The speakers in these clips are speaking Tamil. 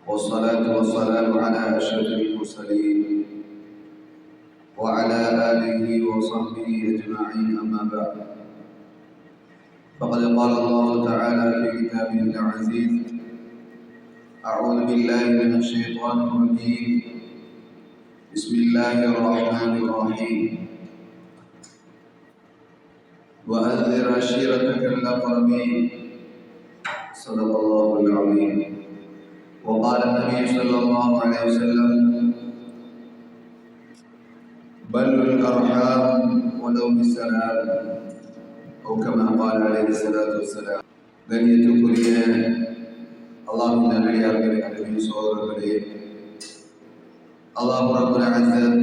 والصلاة والسلام على أشرف المرسلين وعلى آله وصحبه أجمعين، أما بعد، فقد قال الله تعالى في كتابه العزيز: أعوذ بالله من الشيطان الرجيم، بسم الله الرحمن الرحيم. وأنذر عشيرتك الأقربين. صدق الله العظيم. وقال النبي صلى الله عليه وسلم: بل الأرحام ولو بالسلام، أو كما قال عليه الصلاة والسلام. கண்ணியத்துக்குரிய அல்லாஹ்வின் நல்லடியார்களே, அன்பின் சகோதரர்களே, அல்லாஹ் ரப்புல் இஸ்ஸத்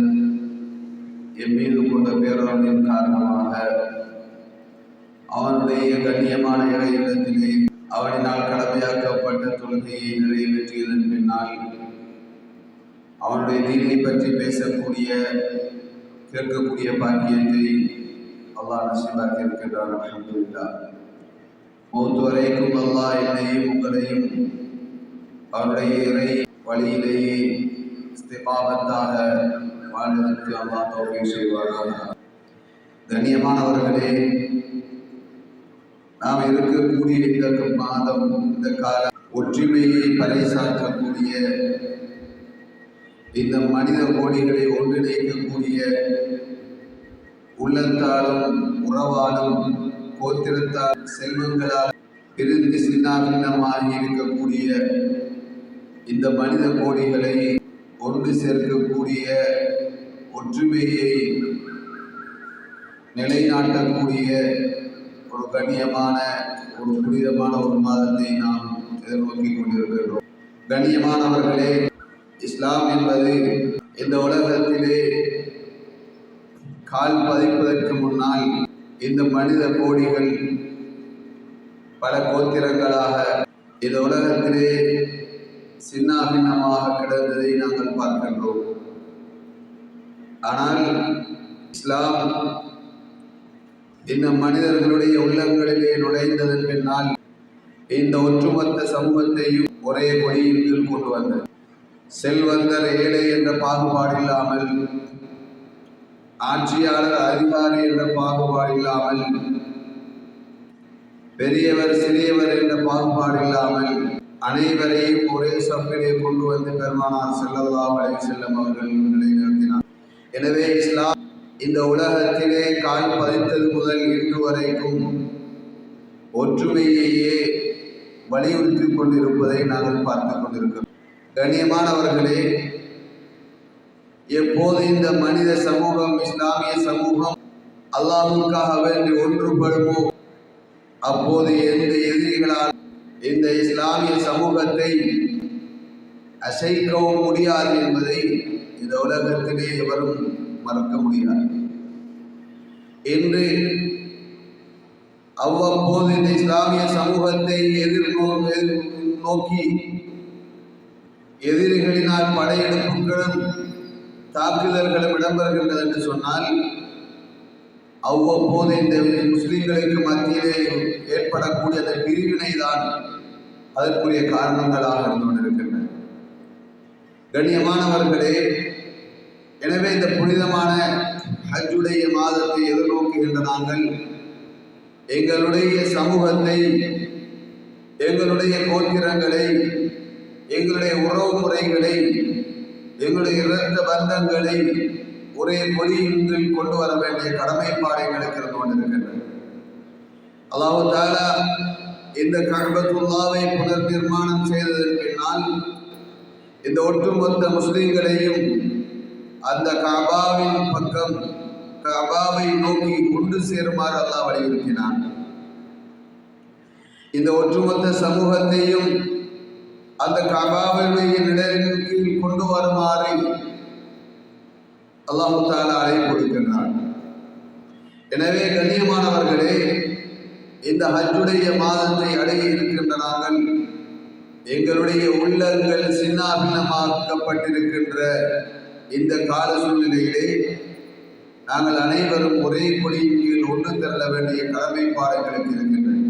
என் மீது கொண்ட பேரருளின் காரணமாக அவனுடைய கண்ணியமான இறையிடத்திலே அவனினால் கடமையாக்கப்பட்ட தொழுகையை நிறைவேற்றியதன் பின்னால் அவனுடைய தீனை பற்றி பேசக்கூடிய கேட்கக்கூடிய பாக்கியத்தை அல்லாஹ் நசீபாக்கி இருக்கின்றான். அல்ஹம்துலில்லாஹ். மௌத் வரைக்கும் அல்லாஹ் என்னையும் உங்களையும் அவருடைய இறை வழியிலேயே இஸ்திகாமத்தாக வாழ்வதற்கு அல்லாஹ் தௌஃபீக் செய்வாராக. கண்ணியமானவர்களே, நாம் இருக்கக்கூடிய இந்த மாதம், இந்த காலம் ஒற்றுமையை பறைசாற்றக்கூடிய, இந்த மனித கோடிகளை ஒன்றிணைக்கக்கூடிய, உள்ளத்தாலும் உறவாலும் கோத்திரத்தால் செல்வங்களால் பிரிந்து சின்னாபின்னமாகி இருக்கக்கூடிய இந்த மனித கோடிகளை ஒன்று சேர்க்கக்கூடிய, ஒற்றுமையை நிலைநாட்டக்கூடிய ஒரு கண்ணியமான, ஒரு புனிதமான ஒரு மாதத்தை நாம் எதிர்நோக்கி கொண்டிருக்கிறோம். கண்ணியமானவர்களே, இஸ்லாம் என்பது இந்த உலகத்திலே கால் பதிப்பதற்கு முன்னால் இந்த மனித கோடிகள் பல கோத்திரங்களாக இந்த உலகத்திலே சின்னாபின்னமாக கிடந்ததை நாங்கள் பார்க்கின்றோம். ஆனால் இஸ்லாம் இந்த மனிதர்களுடைய உள்ளங்களிலே நுழைந்ததன் பின்னால் இந்த ஒட்டுமொத்த சமூகத்தையும் ஒரே கொடியின் கீழ் கொண்டு வந்தது. செல்வந்தர் ஏழை என்ற பாகுபாடு இல்லாமல், ஆட்சியாளர் அதிகாரி என்ற பாகுபாடு இல்லாமல், பெரியவர் சிறியவர் என்ற பாகுபாடு இல்லாமல் அனைவரையும் ஒரே சப்பிலே கொண்டு வந்து பெருமானார் ஸல்லல்லாஹு அலைஹி வஸல்லம் அவர்கள் நிலைநிறுத்தினார். எனவே இஸ்லாம் இந்த உலகத்திலே கால் பதித்தது முதல் இன்று வரைக்கும் ஒற்றுமையையே வலியுறுத்தி கொண்டிருப்பதை நாங்கள் பார்த்து கொண்டிருக்கிறோம். கண்ணியமானவர்களே, எப்போது இந்த மனித சமூகம், இஸ்லாமிய சமூகம் அல்லாஹ்வுக்காக வேண்டி ஒன்றுபடுமோ, அப்போது எந்த எதிரிகளால் இந்த இஸ்லாமிய சமூகத்தை அசைக்கவும் முடியாது என்பதை இந்த உலகத்திலே எவரும் மறக்க முடியாது. இன்று அவ்வப்போது இந்த இஸ்லாமிய சமூகத்தை நோக்கி எதிரிகளினால் படையெடுப்புகளும் தாக்குதல்களும் இடம்பெறுகின்றது என்று சொன்னால், அவ்வப்போது இந்த முஸ்லிம்களுக்கு மத்தியிலே ஏற்படக்கூடிய அந்த பிரிவினை தான் அதற்குரிய காரணங்களாக இருந்து கொண்டிருக்கின்றன. கண்ணியமானவர்களே, எனவே இந்த புனிதமான ஹஜ்ஜுடைய மாதத்தை எதிர்நோக்குகின்ற நாங்கள் எங்களுடைய சமூகத்தை, எங்களுடைய கோத்திரங்களை, எங்களுடைய உறவு முறைகளை, எங்களுடைய இரத்த பந்தங்களை ஒரே கொடியின் கொண்டு வர வேண்டிய கடமைப்பாடு எங்களுக்கு இருந்து கொண்டிருக்கின்றன. அல்லாஹ் தஆலா இந்த கஅபத்துல்லாவை புனர் நிர்மாணம் செய்ததன் பின்னால் இந்த ஒட்டுமொத்த முஸ்லிம்களையும் அந்த கஅபாவின் பக்கம், கஅபாவை நோக்கி கொண்டு சேருமாறு அல்லாஹ் வலியுறுத்தினான். இந்த ஒட்டுமொத்த சமூகத்தையும் அந்த கஅபாவுடைய நிழலின் கீழ் கொண்டு வருமாறு அல்லாஹ் தஆலா அழைப்பு கொடுக்கின்றான். எனவே கண்ணியமானவர்களே, இந்த ஹஜ்ஜுடைய மாதத்தை அடைய இருக்கின்ற நாங்கள் எங்களுடைய உள்ளங்கள் சின்னாபின்னமாக்கப்பட்டிருக்கின்ற இந்த கால சூழ்நிலையிலே நாங்கள் அனைவரும் ஒரே கொடியின் கீழ் ஒன்று திரள வேண்டிய கடமைப்பாடுகளுக்கு இருக்கின்றன.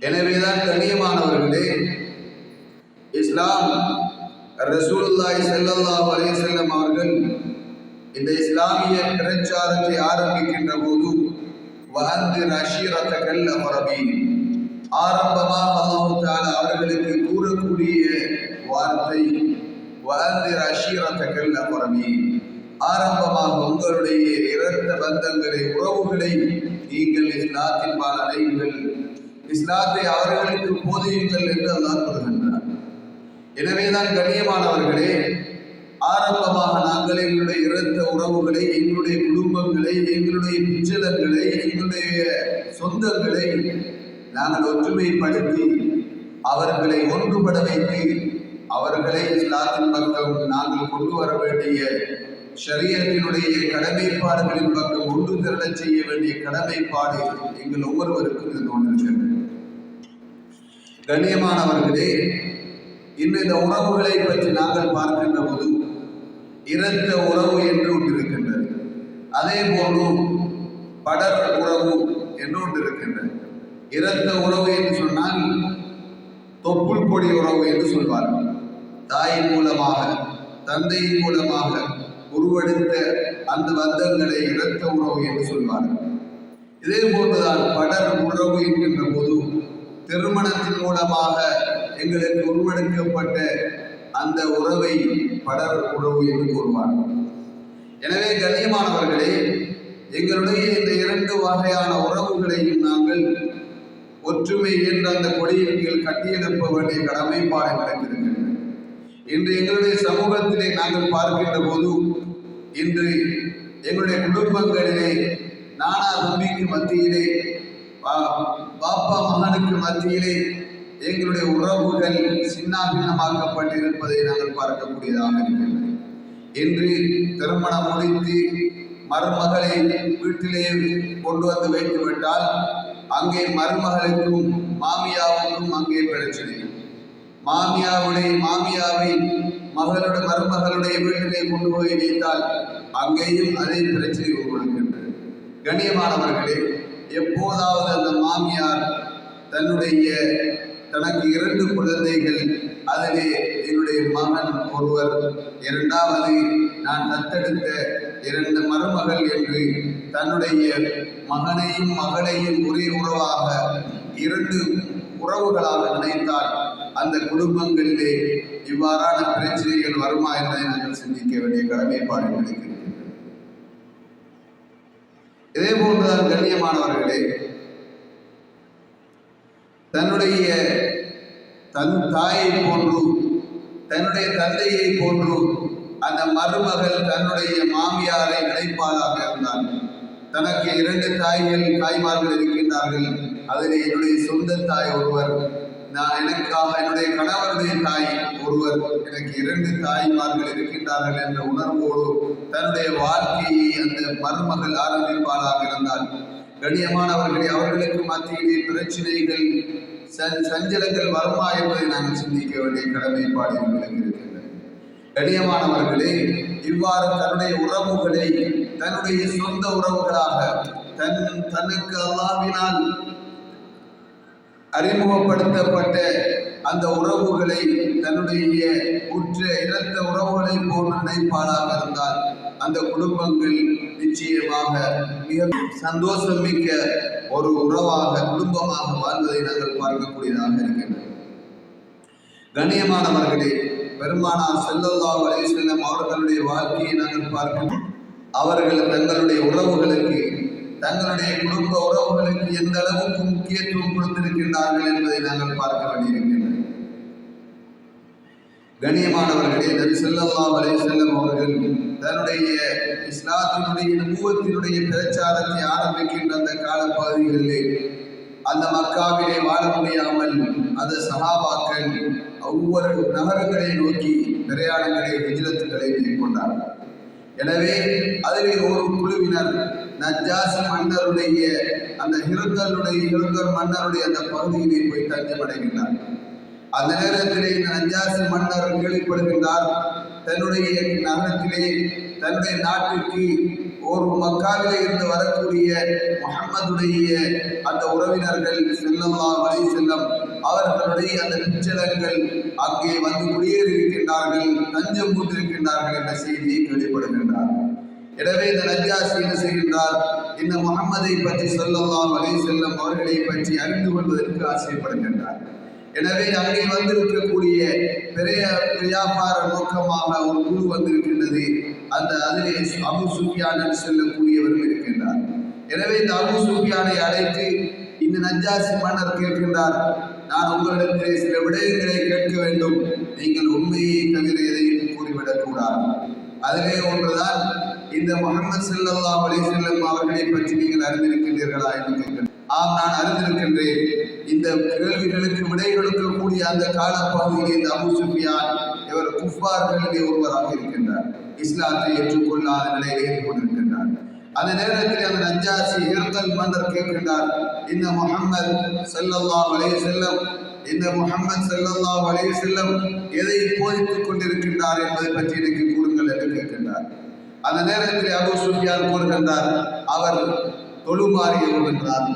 எனவேதான் கண்ணியமானவர்களே, இஸ்லாம் ரசூலுல்லாஹி ஸல்லல்லாஹு அலைஹி வஸல்லம் அவர்கள் இந்த இஸ்லாமிய பிரச்சாரத்தை ஆரம்பிக்கின்ற போது வஅன்திர் அஷீரத்தகல் அக்ரபீன், ஆரம்பமாக அல்லாஹ் தஆலா அவர்களுக்கு கூறக்கூடிய வார்த்தை வஅன்திர் அஷீரத்தகல் அக்ரபீன், ஆரம்பமாக உங்களுடைய இரத்த பந்தங்களை, உறவுகளை நீங்கள் இஸ்லாத்தின் பால் அழையுங்கள், இஸ்லாத்தை அவர்களுக்கு போதியுங்கள் என்று அல்லாஹ் கூறுகின்றார். எனவேதான் கண்ணியமானவர்களே, ஆரம்பமாக நாங்கள் எங்களுடைய இரத்த உறவுகளை, எங்களுடைய குடும்பங்களை, எங்களுடைய பிச்சலங்களை, எங்களுடைய சொந்தங்களை நாங்கள் ஒற்றுமைப்படுத்தி அவர்களை ஒன்றுபட வைத்து அவர்களை இஸ்லாத்தின் பக்கம் நாங்கள் கொண்டு வர வேண்டிய ஷரியத்தினுடைய கடமைப்பாடுகளின் பக்கம் ஒன்று திரளச் செய்ய வேண்டிய கடமைப்பாடு எங்கள் ஒவ்வொருவருக்கும் இருந்து கொண்டிருக்கிறது. கண்ணியமானவர்களே, இன்று இந்த உறவுகளை பற்றி நாங்கள் பார்க்கின்ற போது இரத்த உறவு என்று ஒன்று இருக்கின்றது. அதே போன்று படர் உறவு என்று ஒன்று இருக்கின்றது. இரத்த உறவு என்று சொன்னால் தொப்புள் கொடி உறவு என்று சொல்வார்கள். தாயின் மூலமாக, தந்தையின் மூலமாக உருவெடுத்த அந்த பந்தங்களை இரத்த உறவு என்று சொல்வார்கள். இதே போன்றுதான் படர் உறவு என்கின்ற போது திருமணத்தின் மூலமாக எங்களுக்கு உருவெடுக்கப்பட்ட அந்த உறவை படர் உறவு என்று கூறுவார்கள். எனவே கண்ணியமானவர்களே, எங்களுடைய இந்த இரண்டு வகையான உறவுகளையும் நாங்கள் ஒற்றுமை என்ற அந்த கொடியின் கீழ் கட்டியெழுப்ப வேண்டிய கடமைப்பாடு நடக்கிறது. இன்று எங்களுடைய சமூகத்திலே நாங்கள் பார்க்கின்ற போது இன்று எங்களுடைய குடும்பங்களிலே நானா தம்பிக்கு மத்தியிலே, பாப்பா மகனுக்கு மத்தியிலே எங்களுடைய உறவுகள் சின்னாபின்னமாக்கப்பட்டிருப்பதை நாங்கள் பார்க்கக்கூடியதாக இருக்கிறது. இன்று திருமணம் முடித்து மருமகளை வீட்டிலே கொண்டு வந்து வைத்துவிட்டால் அங்கே மருமகளுக்கும் மாமியாவுக்கும் அங்கே பிரச்சனை. மாமியாவை மருமகளுடைய வீட்டிலே கொண்டு போய் வைத்தால் அங்கேயும் அதே பிரச்சனை உருவாகின்றது. கண்ணியமானவர்களே, எப்போதாவது அந்த மாமியார் தனக்கு 2 குழந்தைகள், அதிலே என்னுடைய மகன் ஒருவர், இரண்டாவது நான் தத்தெடுத்த 2 மருமகள் என்று தன்னுடைய மகனையும் மகளையும் ஒரே உறவாக 2 உறவுகளாக நினைத்தால் அந்த குடும்பங்களிலே இவ்வாறான பிரச்சனைகள் வருமா என்பதை நாங்கள் சிந்திக்க வேண்டிய கடமைப்பாடு கிடைக்கிறது. இதே போன்றுதான் கண்ணியமானவர்களே, தன்னுடைய தாயை போன்று, தன்னுடைய தந்தையை போன்று அந்த மருமகள் தன்னுடைய மாமியாரை நினைப்பாளாக இருந்தால், தனக்கு 2 தாய்மார்கள் இருக்கின்றார்கள், அதில் என்னுடைய சொந்த தாய் ஒருவர், எனக்காக என்னுடைய கணவருடைய தாய் ஒருவர், எனக்கு 2 தாய்மார்கள் இருக்கின்றார்கள் என்ற உணர்வோடு தன்னுடைய வாழ்க்கையை அந்த மருமகள் ஆரம்பிப்பாளாக இருந்தால், கண்ணியமானவர்களே, அவர்களுக்கு மத்தியிலே பிரச்சனைகள், சஞ்சலங்கள் வருமா என்பதை நாங்கள் சிந்திக்க வேண்டிய கடமைப்பாடு எங்களுக்கு இருக்கின்றது. கண்ணியமானவர்களே, இவ்வாறு தன்னுடைய உறவுகளை தன்னுடைய சொந்த உறவுகளாக தனக்கு அல்லாஹ்வினால் அறிமுகப்படுத்தப்பட்ட அந்த உறவுகளை தன்னுடைய உற்ற இரத்த உறவுகளை போன்று நினைப்பாளாக இருந்தால் அந்த குடும்பங்கள் நிச்சயமாக மிக சந்தோஷம் மிக்க ஒரு உறவாக, குடும்பமாக வாழ்வதை நாங்கள் பார்க்கக்கூடியதாக இருக்கின்றன. கண்ணியமானவர்களே, பெருமானார் ஸல்லல்லாஹு அலைஹி வஸல்லம் அவர்களுடைய வாழ்க்கையை நாங்கள் பார்க்கிறோம். அவர்கள் தங்களுடைய உறவுகளுக்கு, தங்களுடைய குடும்ப உறவுகளுக்கு எந்த அளவுக்கு முக்கியத்துவம் கொடுத்திருக்கின்றார்கள் என்பதை நாங்கள் பார்க்க வேண்டியிருக்கின்றன. கண்ணியமானவர்களே, நபி ஸல்லல்லாஹு அலைஹி வஸல்லம் அவர்கள் தன்னுடைய இஸ்லாத்தினுடைய நபுவத்தினுடைய பிரச்சாரத்தை ஆரம்பிக்கின்ற அந்த காலப்பகுதிகளிலே அந்த மக்காவிலே வாழ முடியாமல் அந்த சஹாபாக்கள் ஒவ்வொரு நகரங்களை நோக்கி பிரயாணங்களை, ஹிஜ்ரத்துகளை மேற்கொண்டார்கள். எனவே அதிலே ஒரு குழுவினர் நஜ்ஜாசி மன்னருடைய அந்த ஹிருதர் மன்னருடைய அந்த பகுதியிலே போய் தஞ்சமடைகின்றார். அந்த நேரத்திலே இந்த நஜ்ஜாசி மன்னர் கேள்விப்படுகின்றார், தன்னுடைய நகரத்திலே, தன்னுடைய நாட்டிற்கு ஒரு மக்காவிலே இருந்து வரக்கூடிய முஹம்மதுடைய அந்த உறவினர்கள் ஸல்லல்லாஹு அலைஹி வஸல்லம் அவர்களுடைய அந்த பிச்சலங்கள் அங்கே வந்து குடியேறியிருக்கின்றார்கள், தஞ்சம் பூண்டிருக்கின்றார்கள் என்ற செய்தியை கேள்விப்படுகின்றார். எனவே இந்த நஜ்ஜாசி என்ன செய்கின்றார், இந்த முஹம்மதை பற்றி ஸல்லல்லாஹு அலைஹி வஸல்லம் அவர்களை பற்றி அறிந்து கொள்வதற்கு ஆசைப்படுகின்றார். எனவே அங்கே வந்திருக்கக்கூடிய பெரிய வியாபார நோக்கமாக ஒரு குழு வந்திருக்கின்றது. அதிலே அபூ சுஃபியான் என்று சொல்லக்கூடியவரும் இருக்கின்றார். எனவே இந்த அபூ சுஃபியானை அழைத்து இந்த நஜ்ஜாசி மன்னர் கேட்கின்றார், நான் உங்களிடத்திலே சில விடயங்களை கேட்க வேண்டும், நீங்கள் உண்மையை தவிர எதையும் கூறிவிடக்கூடாது. அதிலே ஒன்றுதான், இந்த முஹம்மது ஸல்லல்லாஹு அலைஹி வஸல்லம் அவர்களை பற்றி நீங்கள் அறிந்திருக்கின்றீர்களா என்று கேட்கிறேன். ஆம், நான் அறிந்திருக்கின்றேன். இந்த கேள்விகளுக்கு விடை கொடுக்கக்கூடிய அந்த காலப்பகுதியில் இந்த அபூ சுஃபியான் இவர் குஃபார்களிலே ஒருவராக இருக்கின்றார். இஸ்லாத்தை ஏற்றுக்கொள்ளாத நிலையிலே கொண்டிருக்கின்றார். அந்த நேரத்தில் அந்த நஜ்ஜாசி ஹிர்கல் மன்னர் கேட்கின்றார், இந்த முஹம்மது ஸல்லல்லாஹு அலைஹி வஸல்லம் எதை போதித்துக் கொண்டிருக்கின்றார் என்பதை பற்றி எனக்கு கூறுங்கள் என்று கேட்கின்றார். அந்த நேரத்தில் அபூ சுஃபியான் கூறுகின்றார், அவர் தொழுமாறி ஏவுகின்றார்,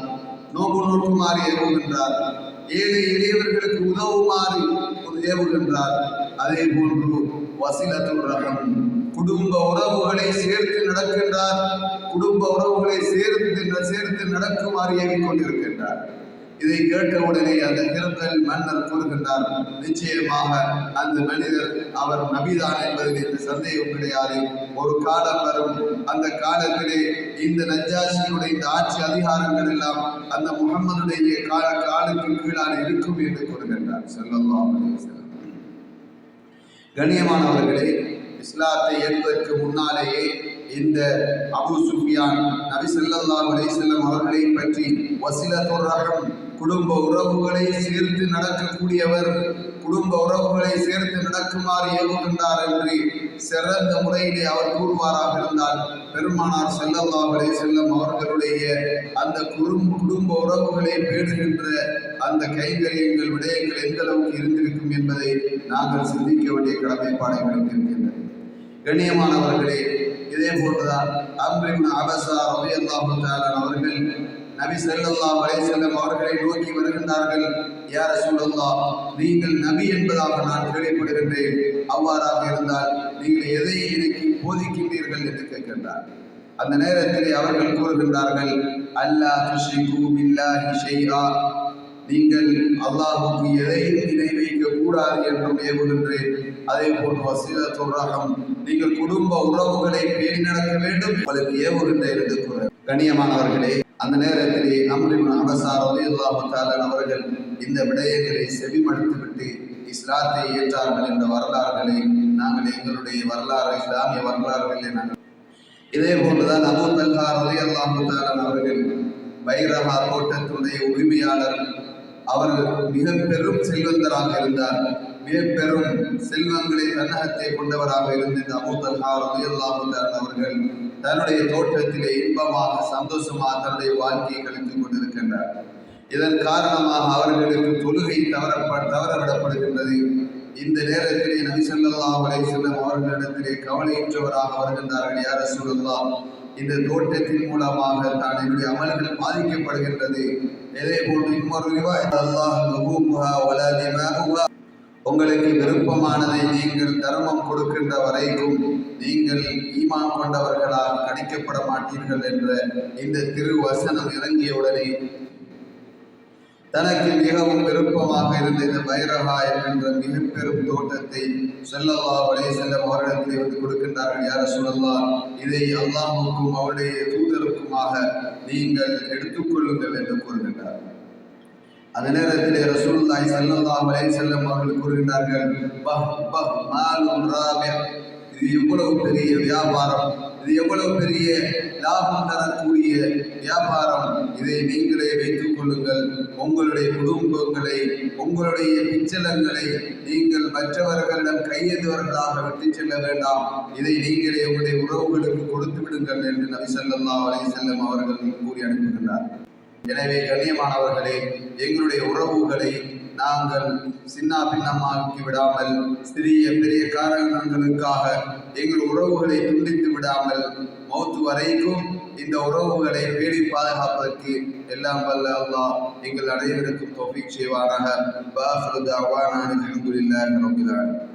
நோம்பு நோக்குமாறி ஏவுகின்றார், ஏழை எளியவர்களுக்கு உதவுமாறி ஏவுகின்றார். அதே போன்று வஸிலத்துர் ரஹம், குடும்ப உறவுகளை சேர்த்து நடக்கின்றார், குடும்ப உறவுகளை சேர்த்து நடக்குமாறு ஏவிக்கொண்டிருக்கின்றார். இதை கேட்டவுடனே அந்த ஹிர்கல் மன்னர் கூறுகின்றார், நிச்சயமாக அந்த மனிதர் அவர் நபிதான் என்பதில் எந்த சந்தேகம் கிடையாது. ஒரு காலம் வரும், அந்த காலத்திலே இந்த நஜ்ஜாசியுடைய இந்த ஆட்சி அதிகாரங்கள் எல்லாம் அந்த முஹம்மதுடைய காலுக்கு கீழாக இருக்கும் என்று கூறுகின்றார் ஸல்லல்லாஹு அலைஹி வஸல்லம். கண்ணியமானவர்களே, இஸ்லாத்தை ஏற்பதற்கு முன்னாலேயே இந்த அபூ சுஃபியான் நபி ஸல்லல்லாஹு அலைஹி வஸல்லம் அவர்களை பற்றி வஸிலத்துர் ரஹம், குடும்ப உறவுகளை சேர்த்து நடக்கக்கூடியவர், குடும்ப உறவுகளை சேர்த்து நடக்குமாறு ஏவுகின்றார் என்று சிறந்த முறையிலே அவர் கூறுவாராக இருந்தால், பெருமானார் ஸல்லல்லாஹு அலைஹி வஸல்லம் அவர்களுடைய அந்த குடும்ப உறவுகளை பேணுகின்ற அந்த கைங்கரியங்கள் விடயங்கள் எந்த அளவுக்கு இருந்திருக்கும் என்பதை நாங்கள் சிந்திக்க வேண்டிய கடமைப்பாடுகளுக்கு இருக்கின்றன. கண்ணியமானவர்களே, இதே போன்றுதான் அம்ர் இப்னு அபஸா ரலியல்லாஹு தஆலா அவர்கள் நபி ஸல்லல்லாஹு அலைஹி வஸல்லம் அவர்களை நோக்கி வருகின்றார்கள். யா ரசூலல்லாஹ், நீங்கள் நபி என்பதாக நான் கேள்விப்படுகின்றேன், அவ்வாறாக இருந்தால் நீங்கள் எதை எனக்கு போதிக்கின்றீர்கள் என்று கேட்கின்றார். அந்த நேரத்திலே அவர்கள் கூறுகின்றார்கள், அல்லா துஷ்ரிகு பில்லாஹி ஷைஆ, நீங்கள் அல்லாஹ்வுக்கு எதையும் இணை வைக்க கூடாது என்றும் ஏவுகின்றேன். அதே போன்று வஸிலத்துர் ரஹம், நீங்கள் குடும்ப உறவுகளை பேணி நடக்க வேண்டும் உங்களுக்கு ஏவுகின்றேன் என்று கூற. கண்ணியமானவர்களே, அந்த நேரத்திலே அம்ர் இப்னு அபஸா ரலியல்லாஹு தஆலா அவர்கள் இந்த விடயங்களை செவிமடுத்துவிட்டு இஸ்லாத்தை ஏற்றார்கள் என்ற வரலாறுகளை நாங்கள் எங்களுடைய வரலாறு, இஸ்லாமிய வரலாறுகளிலே நாங்கள். இதே போன்றுதான் அபூ தல்ஹா ரலியல்லாஹு தஆலா அவர்கள் பைரஹா தோட்டத்தினுடைய உரிமையாளர். அவர் மிக பெரும் செல்வந்தராக இருந்தார், மிக பெரும் செல்வங்களை தன்னகத்தை கொண்டவராக இருந்த அபூ தல்ஹா ரலியல்லாஹு தஆலா அவர்கள் தன்னுடைய தோட்டத்திலே இன்பமாக சந்தோஷமாக தன்னுடைய வாழ்க்கையை கழித்துக் கொண்டிருக்கின்றார். இதன் காரணமாக அவர்களுக்கு தொழுகை தவறவிடப்படுகின்றது. இந்த நேரத்திலே நபி ஸல்லல்லாஹு அலைஹி வஸல்லம் அவர்களிடத்திலே கவலையற்றவராக வருகின்றார்கள். யா ரசூலல்லாஹ், இந்த தோட்டத்தின் மூலமாக தான் என்னுடைய அமல்கள் பாதிக்கப்படுகின்றது. இதே போன்று இன்னொரு ரிவாயத், அல்லாஹ் லஹூமுஹா வலா திமாஉஹா, உங்களுக்கு விருப்பமானதை நீங்கள் தர்மம் கொடுக்கின்ற வரைக்கும் நீங்கள் ஈமான் கொண்டவர்களால் கணிக்கப்பட மாட்டீர்கள் என்ற இந்த திருவசனம் இறங்கியவுடனே தனக்கு மிகவும் விருப்பமாக இருந்த இந்த பைரஹா என்கின்ற மிக பெரும் தோட்டத்தை ஸல்லல்லாஹு அலைஹி வஸல்லம் அவர்களிடத்தில் வந்து கொடுக்கின்றார்கள். யா ரசூலல்லாஹ், இதை அல்லாஹ்வுக்கும் அவருடைய தூதருக்குமாக நீங்கள் எடுத்துக்கொள்ளுங்கள் என்று கூறுகின்றார். அந்த நேரத்திலே ரசூலுல்லாஹி ஸல்லல்லாஹு அலைஹி வஸல்லம் அவர்கள் கூறுகின்றார்கள், மாலுன் ராபிஹ், இது எவ்வளவு பெரிய வியாபாரம், இது எவ்வளவு பெரிய லாபம் தரக்கூடிய வியாபாரம், இதை நீங்களே வைத்துக் கொள்ளுங்கள். உங்களுடைய குடும்பங்களை, உங்களுடைய பிச்சலங்களை நீங்கள் மற்றவர்களிடம் கையேந்தவர்களாக விட்டு செல்ல வேண்டாம், இதை நீங்களே உங்களுடைய உறவுகளுக்கு கொடுத்து விடுங்கள் என்று நபி ஸல்லல்லாஹு அலைஹி வஸல்லம் அவர்கள் கூறி அனுப்புகின்றார். எனவே கண்ணியமானவர்களே, எங்களுடைய உறவுகளை நாங்கள் சின்ன பின்னமாக்கி விடாமல், சிறிய பெரிய காரணங்களுக்காக எங்கள் உறவுகளை துண்டித்து விடாமல், மௌத்து வரைக்கும் இந்த உறவுகளை பேணி பாதுகாப்பதற்கு எல்லாம் வல்ல அல்லாஹ் எங்கள் அனைவருக்கும் தௌஃபீக் செய்வானாக. வஆகிரு தஅவானா அல்ஹம்துலில்லாஹி ரப்பில் ஆலமீன்.